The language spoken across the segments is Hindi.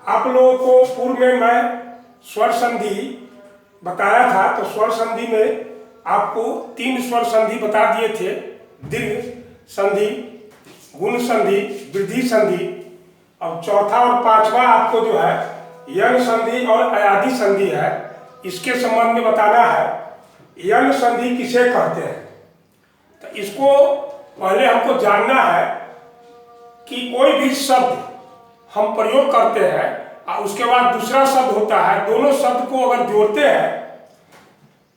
आप लोगों को पूर्व में मैं स्वर संधि बताया था, तो स्वर संधि में आपको 3 स्वर संधि बता दिए थे। दीर्घ संधि, गुण संधि, वृद्धि संधि। अब चौथा और पांचवा आपको जो है यण संधि और अयादि संधि है, इसके संबंध में बताना है। यण संधि किसे कहते हैं, तो इसको पहले हमको जानना है कि कोई भी शब्द हम प्रयोग करते हैं और उसके बाद दूसरा शब्द होता है, दोनों शब्द को अगर जोड़ते हैं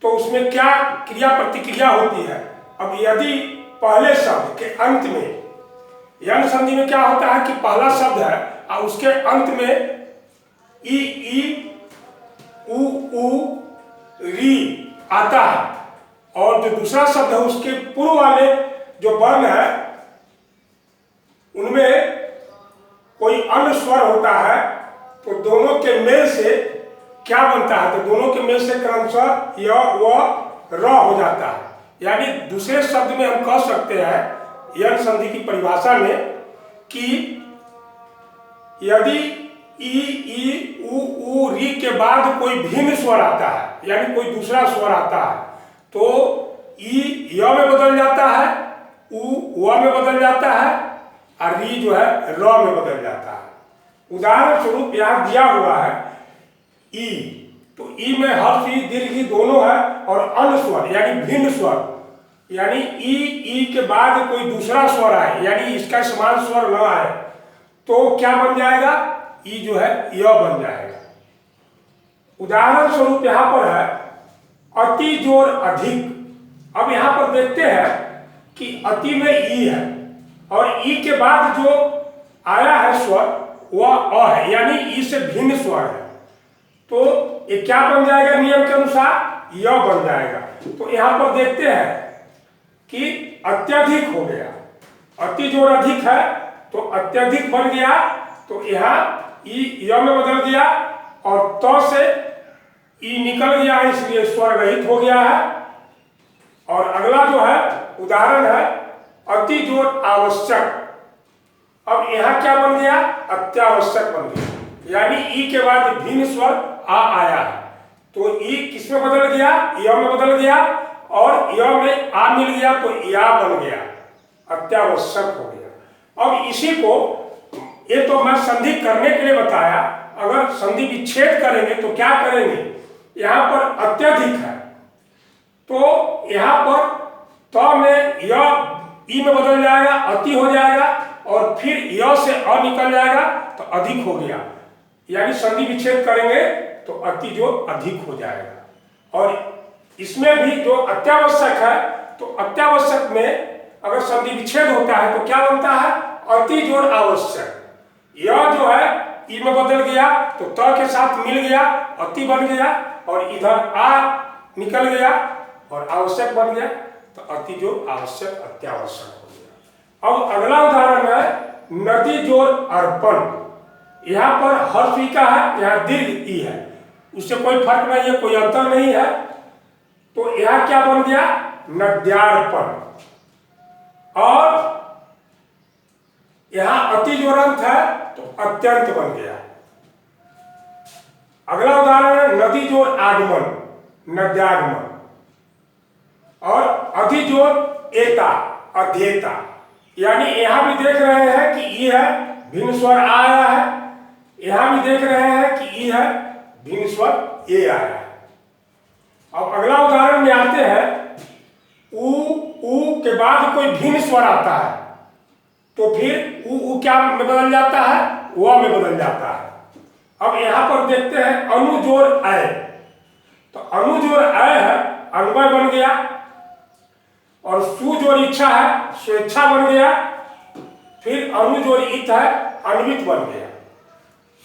तो उसमें क्या क्रिया प्रतिक्रिया होती है। अब यदि पहले शब्द के अंत में, यण संधि में क्या होता है कि पहला शब्द है और उसके अंत में ई, उ, री आता है, और जो दूसरा शब्द है उसके पूर्व वाले जो वर्ण है उनमें कोई अन्य स्वर होता है, तो दोनों के मेल से क्या बनता है, तो दोनों के मेल से क्रमशः य व र हो जाता है। यानी दूसरे शब्द में हम कह सकते हैं यण संधि की परिभाषा में कि यदि ई, उ, री के बाद कोई भिन्न स्वर आता है, यानी कोई दूसरा स्वर आता है, तो ई य में बदल जाता है, उ व में बदल जाता है और री जो है र में बदल जाता है। उदाहरण स्वरूप यहाँ दिया हुआ है ई, तो ई में हर्ष ई दीर्घ ई दोनों है, और अन्य स्वर यानी भिन्न स्वर, यानी ई के बाद कोई दूसरा स्वर आए, यानी इसका समान स्वर न आए, तो क्या बन जाएगा, ई जो है य बन जाएगा। उदाहरण स्वरूप यहाँ पर है अति जोर अधिक। अब यहाँ पर देखते हैं कि अति में ई है और ई के बाद जो आया है स्वर वह अ है, यानी ई से भिन्न स्वर है, तो ये क्या बन जाएगा, नियम के अनुसार य बन जाएगा। तो यहाँ पर देखते हैं कि अत्यधिक हो गया, अति जोर अधिक है तो अत्यधिक बन गया, तो यहाँ ई य में बदल गया और त से ई निकल गया, इसलिए स्वर रहित हो गया है। और अगला जो है उदाहरण है अति जोर आवश्यक। अब यहाँ क्या बन गया, अत्यावश्यक बन गया, यानी ई के बाद भिन्न स्वर आ आया है, तो ई किसमें बदल गया, य में बदल गया, और य में आ मिल गया तो या बन गया, अत्यावश्यक हो गया। अब इसी को, ये तो मैं संधि करने के लिए बताया, अगर संधि विच्छेद करेंगे तो क्या करेंगे, यहाँ पर अत्यधिक है तो यहाँ पर त में य ई में बदल जाएगा, अति हो जाएगा, और फिर य से अ निकल जाएगा तो अधिक हो गया, यानी संधि विच्छेद करेंगे तो अति जो अधिक हो जाएगा। और इसमें भी जो अत्यावश्यक है, तो अत्यावश्यक में अगर संधि विच्छेद होता है तो क्या बनता है, अति जोर आवश्यक। यह जो है ई में बदल गया तो त के साथ मिल गया, अति बन गया, और इधर आ निकल गया और आवश्यक बन गया, तो अति जो आवश्यक अत्यावश्यक हो गया। अब अगला उदाहरण है नदी जोर अर्पण। यहाँ पर हर्ष ई का है, यहाँ दीर्घ ई है, उससे कोई फर्क नहीं है, कोई अंतर नहीं है, तो यहाँ क्या बन गया, नद्यार्पण। और यहाँ अति जो अंत है तो अत्यंत बन गया। अगला उदाहरण है नदी जोर आगमन, नद्यागमन। और अधि जोर एता, अध्येता, यानी यहाँ भी देख रहे हैं कि ई है, भिन्न स्वर आया है, यहाँ भी देख रहे हैं कि ई है, भिन्न स्वर ए आया है। अब अगला उदाहरण में आते हैं उ के बाद कोई भिन्न स्वर आता है, तो फिर उ क्या में बदल जाता है, व में बदल जाता है। अब यहाँ पर देखते हैं अनुजोर अय, तो अनुजोर अय है, अन्वय बन गया, और सुजोर इच्छा है, स्वेच्छा बन गया, फिर अनुजोर इत है, अन्वित बन गया,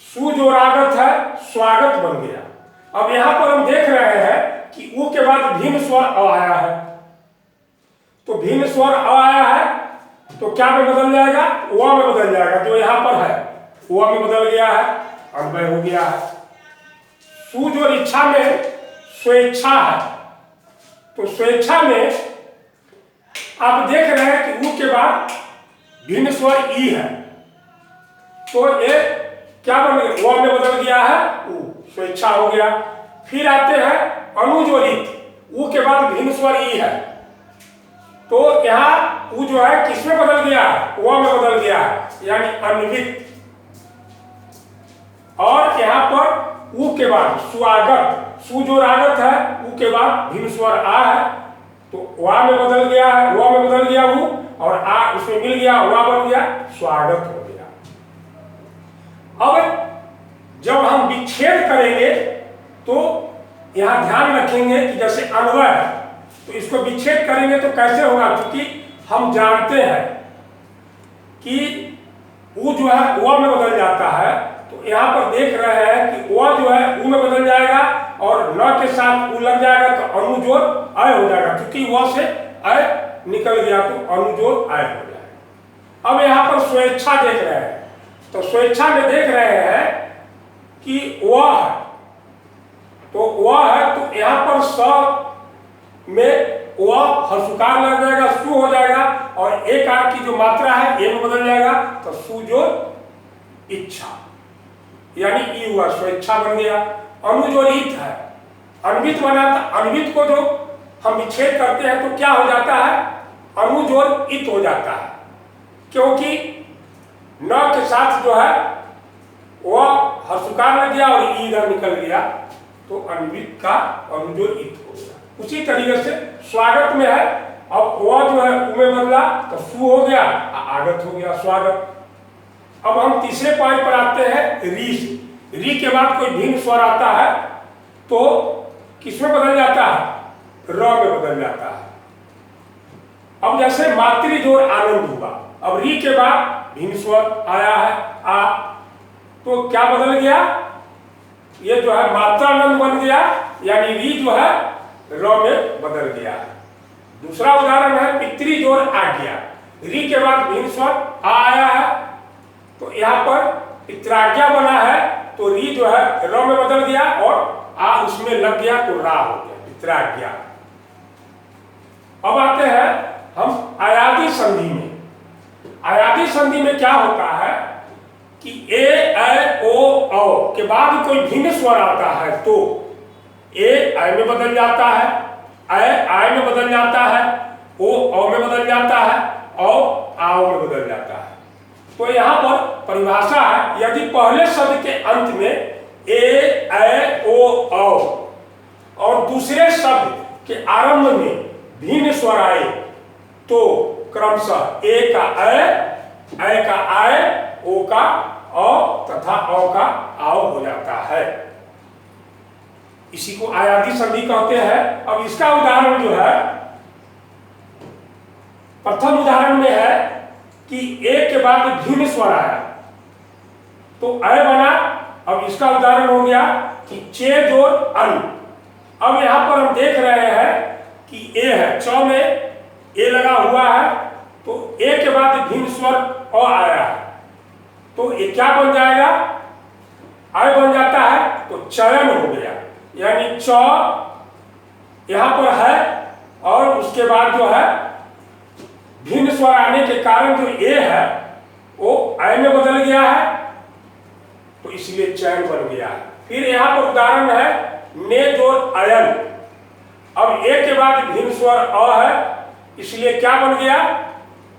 सुजोरागत है, स्वागत बन गया। अब यहाँ पर हम देख रहे हैं कि उ के बाद भिन्न स्वर अ आया है, तो भिन्न स्वर अ आया है तो क्या में बदल जाएगा, व में बदल जाएगा, जो यहाँ पर है व में बदल गया है, अन्वय हो गया है। सुजोर इच्छा में स्वेच्छा है, तो स्वेच्छा में आप देख रहे हैं कि उ के बाद भिन्न स्वर ई है, तो ये क्या बन गया, व में बदल गया है उ, स्वेच्छा हो गया। फिर आते हैं अनुज्वलित, उ के बाद भिन्न स्वर ई है, तो यहाँ उ जो है किसमें बदल गया, व में बदल गया है, यानी अन्वित। और यहाँ पर उ के बाद स्वागत, सु जो रागत है, उ के बाद भिन्न स्वर आ है, तो वा में बदल गया है, व में बदल गया उ, और आ उसमें मिल गया, वा बन गया, स्वागत हो गया। अब जब हम विच्छेद करेंगे तो यहाँ ध्यान रखेंगे कि जैसे अन्वय है, तो इसको विच्छेद करेंगे तो कैसे होगा, क्योंकि हम जानते हैं कि उ जो है व में बदल जाता है, तो यहाँ पर देख रहे हैं कि व जो है उ में बदल जाएगा और न के साथ उ लग जाएगा तो अनुजोर अय हो जाएगा, क्योंकि व से अय निकल गया तो अनुजोर अय हो जाएगा। अब यहाँ पर स्वेच्छा देख रहे हैं, तो स्वेच्छा में देख रहे हैं कि वह है, तो वह है, तो यहाँ पर स में वह हर्षुकार लग जाएगा, सु हो जाएगा, और एक आर की जो मात्रा है ए में बदल जाएगा, तो सु जो इच्छा, यानी ई हुआ, स्वेच्छा बन गया। अनुजोरित है, अन्वित बना, था अन्वित को जो हम विच्छेद करते हैं तो क्या हो जाता है, अनुजोर इत हो जाता है, क्योंकि न के साथ जो है वह हर्षुकार लग गया और ई इधर निकल गया, तो अन्वित का अनुजोर इत हो गया। उसी तरीके से स्वागत में है, अब वह जो है उ में बदला तो सु हो गया, आगत हो गया, स्वागत। अब हम तीसरे पॉइंट पर आते हैं, री से। री के बाद कोई भिन्न स्वर आता है तो किसमें बदल जाता है, र में बदल जाता है। अब जैसे मातृजोर आनंद हुआ, अब री के बाद भिन्न स्वर आया है आ, तो क्या बदल गया, ये जो है मात्रानंद बन गया, यानी री जो है र में बदल गया। दूसरा उदाहरण है पितृजोर आज्ञा, री के बाद भिन्न स्वर आ आया है, तो यहाँ पर पित्राज्ञा बना है, तो री जो है र में बदल गया और आ उसमें लग गया तो रा हो गया, पित्राज्ञा। अब आते हैं हम आयादी संधि में। आयादी संधि में क्या होता है कि ए ऐ ओ औ के बाद कोई भिन्न स्वर आता है तो ए ऐ में बदल जाता है, ऐ आय में बदल जाता है, ओ औ में बदल जाता है, औ आओ में बदल जाता है। तो यहाँ पर परिभाषा है, यदि पहले शब्द के अंत में ए ऐ ओ औ और दूसरे शब्द के आरंभ में भिन्न स्वर आए तो क्रमशः ए का ऐ का आय, ओ का औ तथा औ का आओ हो जाता है। इसी को आयादी संधि कहते हैं। अब इसका उदाहरण जो है, प्रथम उदाहरण में है कि ए के बाद भिन्न स्वर आया तो अय बना। अब इसका उदाहरण हो गया कि चे जोर अन। अब यहां पर हम देख रहे हैं कि ए है, च में ए लगा हुआ है, तो ए के बाद भिन्न स्वर अ आया है, तो ये क्या बन जाएगा, अय बन जाता है, तो चयन हो गया, यानी च यहां पर है और उसके बाद जो है भिन्न स्वर आने के कारण जो ए है वो अय में बदल गया है, तो इसलिए चयन बन गया है। फिर यहाँ पर उदाहरण है ने जोर अयन। अब ए के बाद भिन्न स्वर अ है, इसलिए क्या बन गया,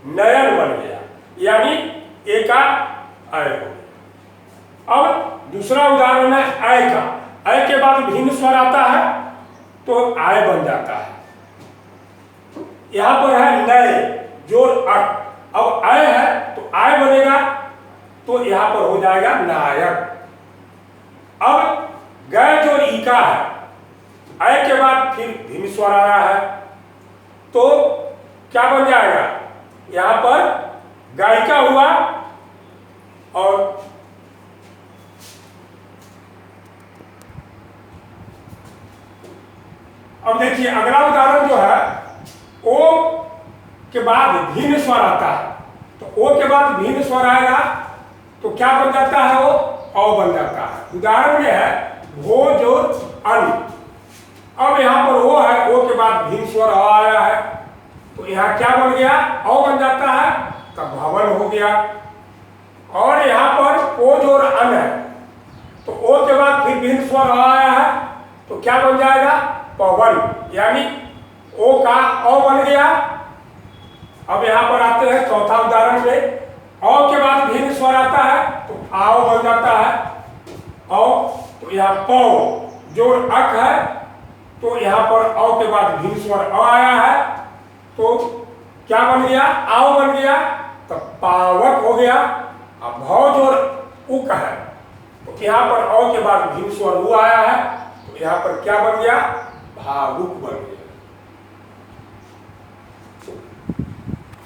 नयन बन गया, यानी ए का अय हो गया। अब दूसरा उदाहरण है अय का। अय के बाद भिन्न स्वर आता है तो आय बन जाता है। यहां पर है नय जोर अट। अब अय है तो आय बनेगा, तो यहां पर हो जाएगा नायक। अब गय जोर ईका है, अय के बाद फिर भिन्न स्वर आया है, तो क्या बन जाएगा, यहां पर गायिका हुआ। और अब देखिए अगला उदाहरण जो है, ओ के बाद भिन्न स्वर आता है, तो ओ के बाद भिन्न स्वर आएगा तो क्या बन जाता है, वो औ बन जाता है। उदाहरण में है भो जोर अन। अब यहाँ पर वो है, ओ के बाद भिन्न स्वर अ आया है, तो यहाँ क्या बन गया, औ बन जाता है, तब भवन हो गया। और यहाँ पर ओ जोर अन है, स्वर अ आया है तो क्या बन जाएगा? पवन, यानी ओ का औ बन गया। अब यहाँ पर आते हैं चौथा उदाहरण पे। औ के बाद भिन्न स्वर आता है तो आओ बन जाता है औ। तो यहाँ पौ जो अक है तो यहाँ पर औ के बाद भिन्न स्वर अ आया है तो क्या बन गया? आओ बन गया। तो पावक हो गया। अब भौ जो उक है तो यहाँ पर औ के बाद भिन्न स्वर उ आया है तो यहाँ पर क्या बन गया? भावुक बन गया।